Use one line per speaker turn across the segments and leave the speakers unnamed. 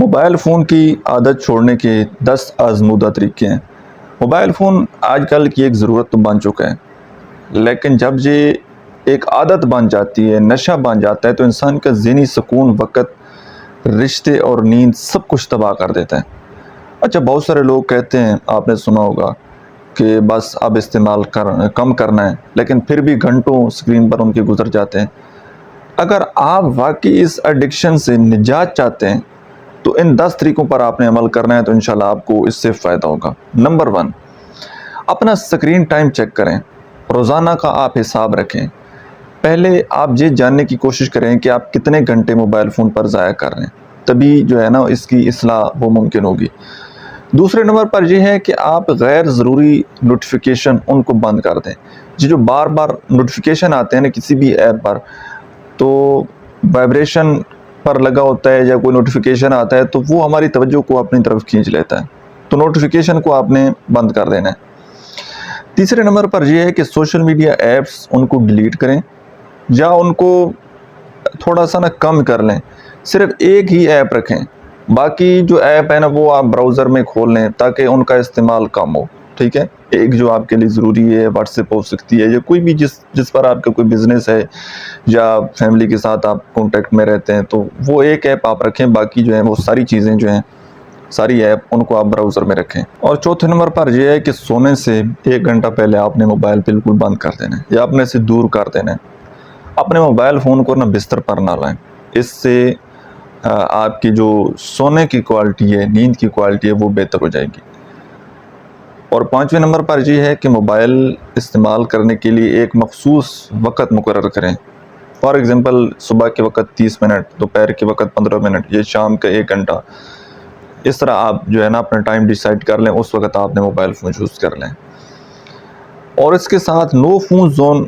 Mobile phone کی عادت چھوڑنے کے 10 آزمودہ طریقے ہیں۔ موبائل فون آج کل کی ایک ضرورت تو بن چکا ہے، لیکن جب یہ ایک عادت بن جاتی ہے، نشہ بن جاتا ہے، تو انسان کا ذہنی سکون، وقت، رشتے اور نیند سب کچھ تباہ کر دیتا ہے۔ اچھا، بہت سارے لوگ کہتے ہیں، آپ نے سنا ہوگا کہ بس اب استعمال کم کرنا ہے، لیکن پھر بھی گھنٹوں اسکرین پر ان کے گزر جاتے ہیں۔ اگر آپ واقعی اس ایڈکشن سے نجات چاہتے ہیں تو ان 10 طریقوں پر آپ نے عمل کرنا ہے، تو انشاءاللہ آپ کو اس سے فائدہ ہوگا۔ نمبر 1، اپنا اسکرین ٹائم چیک کریں۔ روزانہ کا آپ حساب رکھیں۔ پہلے آپ یہ جاننے کی کوشش کریں کہ آپ کتنے گھنٹے موبائل فون پر ضائع کر رہے ہیں، تبھی اس کی اصلاح وہ ممکن ہوگی۔ دوسرے نمبر پر یہ ہے کہ آپ غیر ضروری نوٹیفیکیشن ان کو بند کر دیں۔ جو بار بار نوٹیفیکیشن آتے ہیں نا کسی بھی ایپ پر، تو وائبریشن پر لگا ہوتا ہے یا کوئی نوٹیفیکیشن آتا ہے تو وہ ہماری توجہ کو اپنی طرف کھینچ لیتا ہے، تو نوٹیفیکیشن کو آپ نے بند کر دینا ہے۔ تیسرے نمبر پر یہ ہے کہ سوشل میڈیا ایپس ان کو ڈیلیٹ کریں یا ان کو تھوڑا سا کم کر لیں، صرف ایک ہی ایپ رکھیں، باقی جو ایپ ہے وہ آپ براؤزر میں کھول لیں تاکہ ان کا استعمال کم ہو، ٹھیک ہے۔ ایک جو آپ کے لیے ضروری ہے، واٹس ایپ ہو سکتی ہے، یا کوئی بھی جس پر آپ کا کوئی بزنس ہے یا فیملی کے ساتھ آپ کانٹیکٹ میں رہتے ہیں، تو وہ ایک ایپ آپ رکھیں، باقی وہ ساری چیزیں ساری ایپ ان کو آپ براؤزر میں رکھیں۔ اور چوتھے نمبر پر یہ ہے کہ سونے سے 1 گھنٹہ پہلے آپ نے موبائل بالکل بند کر دینا ہے یا اپنے سے دور کر دینا ہے۔ اپنے موبائل فون کو بستر پر نہ لائیں، اس سے آپ کی جو سونے کی کوالٹی ہے، نیند کی کوالٹی ہے، وہ بہتر ہو جائے گی۔ اور 5ویں نمبر پر یہ ہے کہ موبائل استعمال کرنے کے لیے ایک مخصوص وقت مقرر کریں۔ فار ایگزامپل، صبح کے وقت 30 منٹ، دوپہر کے وقت 15 منٹ، یا شام کا 1 گھنٹہ، اس طرح آپ اپنا ٹائم ڈیسائیڈ کر لیں، اس وقت آپ نے موبائل فون یوز کر لیں۔ اور اس کے ساتھ نو فون زون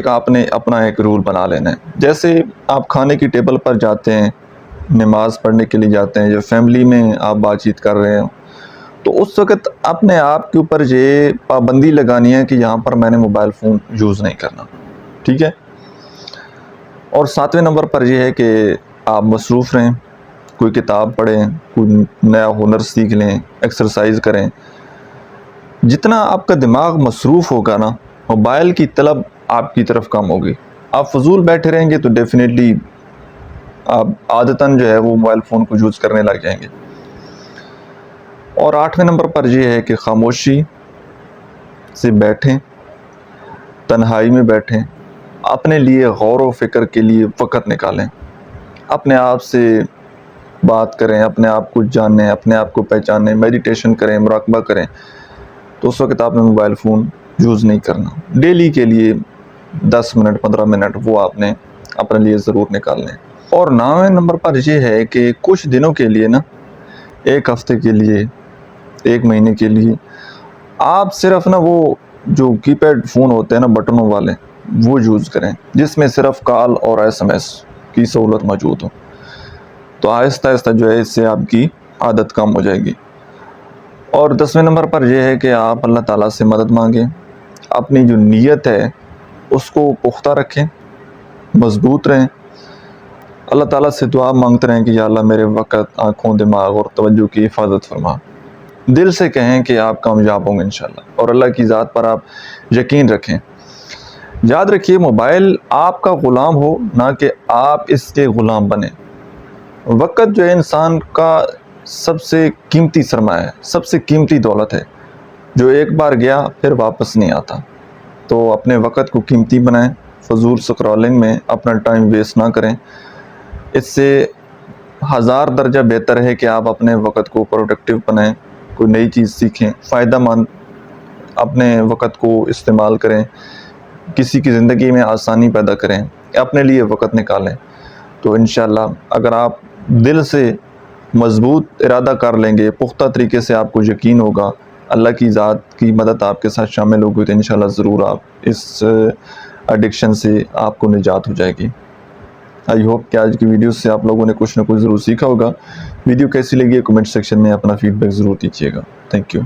آپ نے اپنا ایک رول بنا لینا ہے۔ جیسے آپ کھانے کی ٹیبل پر جاتے ہیں، نماز پڑھنے کے لیے جاتے ہیں، یا فیملی میں آپ بات چیت کر رہے ہیں، تو اس وقت اپنے آپ کے اوپر یہ پابندی لگانی ہے کہ یہاں پر میں نے موبائل فون یوز نہیں کرنا، ٹھیک ہے۔ اور 7ویں نمبر پر یہ ہے کہ آپ مصروف رہیں، کوئی کتاب پڑھیں، کوئی نیا ہنر سیکھ لیں، ایکسرسائز کریں۔ جتنا آپ کا دماغ مصروف ہوگا موبائل کی طلب آپ کی طرف کم ہوگی۔ آپ فضول بیٹھے رہیں گے تو ڈیفینیٹلی آپ عادتاً وہ موبائل فون کو یوز کرنے لگ جائیں گے۔ اور 8ویں نمبر پر یہ ہے کہ خاموشی سے بیٹھیں، تنہائی میں بیٹھیں، اپنے لیے غور و فکر کے لیے وقت نکالیں، اپنے آپ سے بات کریں، اپنے آپ کو جانیں، اپنے آپ کو پہچانیں، میڈیٹیشن کریں، مراقبہ کریں، تو اس وقت آپ نے موبائل فون یوز نہیں کرنا۔ ڈیلی کے لیے 10 منٹ 15 منٹ وہ آپ نے اپنے لیے ضرور نکالنے۔ اور 9ویں نمبر پر یہ ہے کہ کچھ دنوں کے لیے 1 ہفتے کے لیے، 1 مہینے کے لیے آپ صرف وہ جو کی پیڈ فون ہوتے ہیں بٹنوں والے، وہ یوز کریں، جس میں صرف کال اور SMS کی سہولت موجود ہو۔ تو آہستہ آہستہ اس سے آپ کی عادت کم ہو جائے گی۔ اور 10ویں نمبر پر یہ ہے کہ آپ اللہ تعالیٰ سے مدد مانگیں، اپنی جو نیت ہے اس کو پختہ رکھیں، مضبوط رہیں، اللہ تعالیٰ سے دعا مانگتے رہیں کہ یا اللہ میرے وقت، آنکھوں، دماغ اور توجہ کی حفاظت فرما۔ دل سے کہیں کہ آپ کامیاب ہوں گے انشاءاللہ، اور اللہ کی ذات پر آپ یقین رکھیں۔ یاد رکھیے، موبائل آپ کا غلام ہو، نہ کہ آپ اس کے غلام بنیں۔ وقت انسان کا سب سے قیمتی سرمایہ ہے، سب سے قیمتی دولت ہے، جو ایک بار گیا پھر واپس نہیں آتا۔ تو اپنے وقت کو قیمتی بنائیں، فضول سکرولنگ میں اپنا ٹائم ویسٹ نہ کریں۔ اس سے 1000 درجہ بہتر ہے کہ آپ اپنے وقت کو پروڈکٹیو بنائیں، کوئی نئی چیز سیکھیں، فائدہ مند اپنے وقت کو استعمال کریں، کسی کی زندگی میں آسانی پیدا کریں، اپنے لیے وقت نکالیں۔ تو انشاءاللہ اگر آپ دل سے مضبوط ارادہ کر لیں گے، پختہ طریقے سے آپ کو یقین ہوگا، اللہ کی ذات کی مدد آپ کے ساتھ شامل ہوگی، تو انشاءاللہ ضرور آپ اس ایڈکشن سے آپ کو نجات ہو جائے گی۔ آئی ہوپ کہ آج کی ویڈیو سے آپ لوگوں نے کچھ نہ کچھ ضرور سیکھا ہوگا۔ ویڈیو کیسی لگی ہے کمنٹ سیکشن میں اپنا فیڈ بیک ضرور دیجیے گا۔ Thank you.